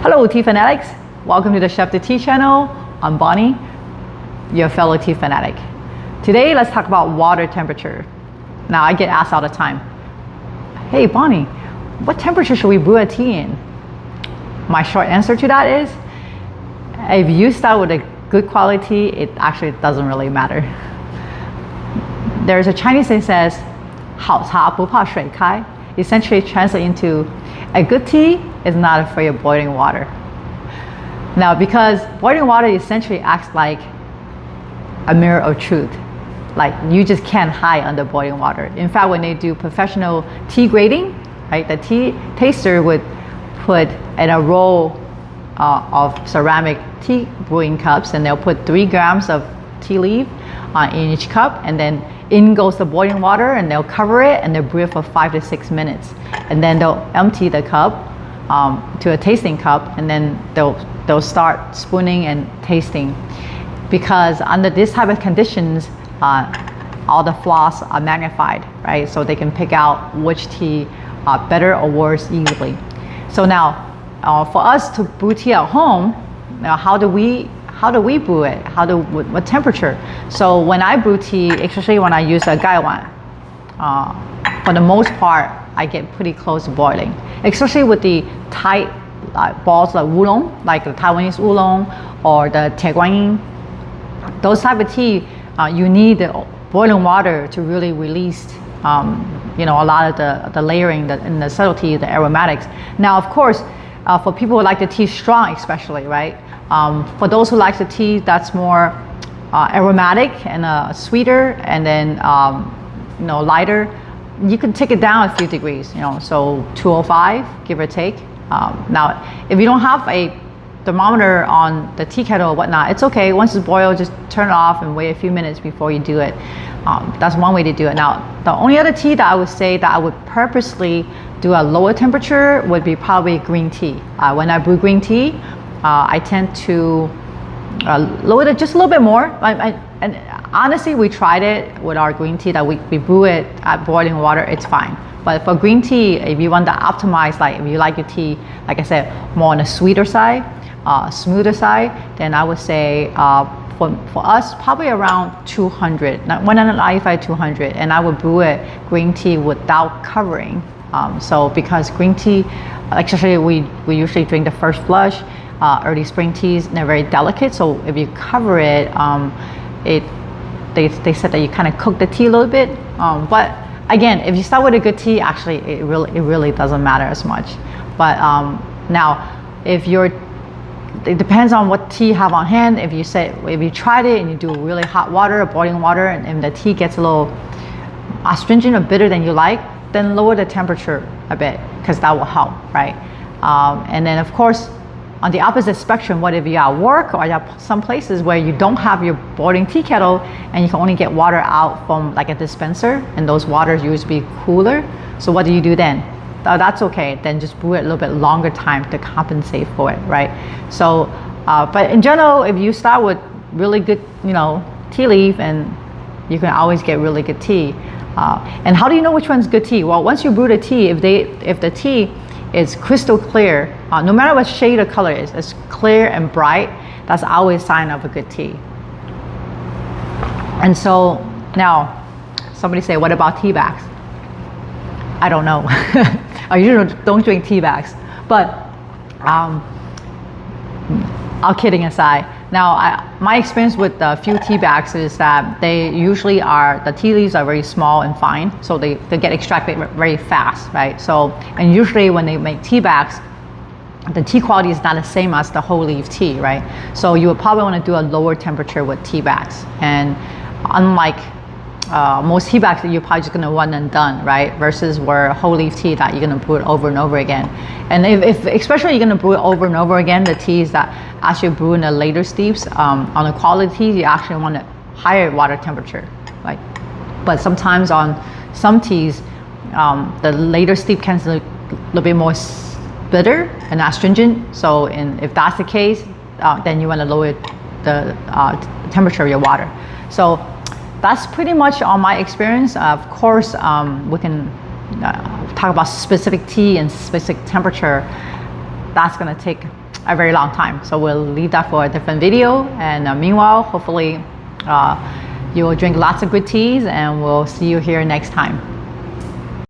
Hello tea fanatics, welcome to the Chef the Tea channel. I'm Bonnie, your fellow tea fanatic. Today let's talk about water temperature. Now I get asked all the time, hey Bonnie, what temperature should we brew a tea in? My short answer to that is, if you start with a good quality, it actually doesn't really matter. There's a Chinese saying that says, 好茶不怕水开, essentially translate into, a good tea is not afraid of boiling water. Now, because boiling water essentially acts like a mirror of truth. Like you just can't hide under boiling water. In fact, when they do professional tea grading, right, the tea taster would put in a roll of ceramic tea brewing cups, and they'll put 3 grams of tea leaf in each cup, and then in goes the boiling water, and they'll cover it and they'll brew it for 5 to 6 minutes, and then they'll empty the cup to a tasting cup, and then they'll start spooning and tasting, because under this type of conditions all the flaws are magnified, right? So they can pick out which tea are better or worse easily. So now for us to brew tea at home, now how do we brew it? What temperature? So when I brew tea, especially when I use a gaiwan, for the most part, I get pretty close to boiling. Especially with the tight balls like oolong, like the Taiwanese oolong or the Tieguanyin. Those type of tea, you need the boiling water to really release a lot of the layering and the subtlety, the aromatics. Now, of course, for people who like the tea strong especially, right? For those who like the tea that's more aromatic and sweeter, and then lighter, you can take it down a few degrees, so 205 give or take. Now if you don't have a thermometer on the tea kettle or whatnot, it's okay. Once it's boiled, just turn it off and wait a few minutes before you do it. That's one way to do it. Now the only other tea that I would say that I would purposely do a lower temperature would be probably green tea. When I brew green tea, I tend to lower it just a little bit more. And honestly, we tried it with our green tea that we brew it at boiling water, it's fine. But for green tea, if you want to optimize, like if you like your tea, like I said, more on the sweeter side, smoother side, then I would say for us, probably around 200, 195, 200, and I would brew it green tea without covering. So because green tea, especially we usually drink the first flush, early spring teas, and they're very delicate. So if you cover it, they said that you kind of cook the tea a little bit. But again, if you start with a good tea, actually it really doesn't matter as much. But now, it depends on what tea you have on hand. If you tried it and you do really hot water or boiling water, and the tea gets a little astringent or bitter than you like, then lower the temperature a bit, because that will help, right? And then of course, on the opposite spectrum, what if you're at work or you're at some places where you don't have your boiling tea kettle and you can only get water out from like a dispenser, and those waters usually be cooler. So what do you do then? That's okay, then just brew it a little bit longer time to compensate for it, right? So, but in general, if you start with really good, tea leaf, and you can always get really good tea. And how do you know which one's good tea? Well, once you brew the tea, if the tea is crystal clear, no matter what shade or color it is, it's clear and bright, that's always a sign of a good tea. And so now, somebody say, what about tea bags? I don't know. I usually don't drink tea bags, but all kidding aside, now my experience with a few tea bags is that they usually the tea leaves are very small and fine, so they get extracted very fast, right? So, and usually when they make tea bags, the tea quality is not the same as the whole leaf tea, right? So you would probably want to do a lower temperature with tea bags. And unlike most tea bags that you're probably just going to one and done, right? Versus where whole leaf tea that you're going to brew it over and over again. And if especially you're going to brew it over and over again, the teas that actually brew in the later steeps, on the quality tea, you actually want a higher water temperature, right? But sometimes on some teas, the later steep can be a little bit more bitter and astringent. So if that's the case, then you want to lower the temperature of your water. So that's pretty much all my experience. Of course, we can talk about specific tea and specific temperature. That's going to take a very long time. So we'll leave that for a different video. And meanwhile, hopefully you will drink lots of good teas, and we'll see you here next time.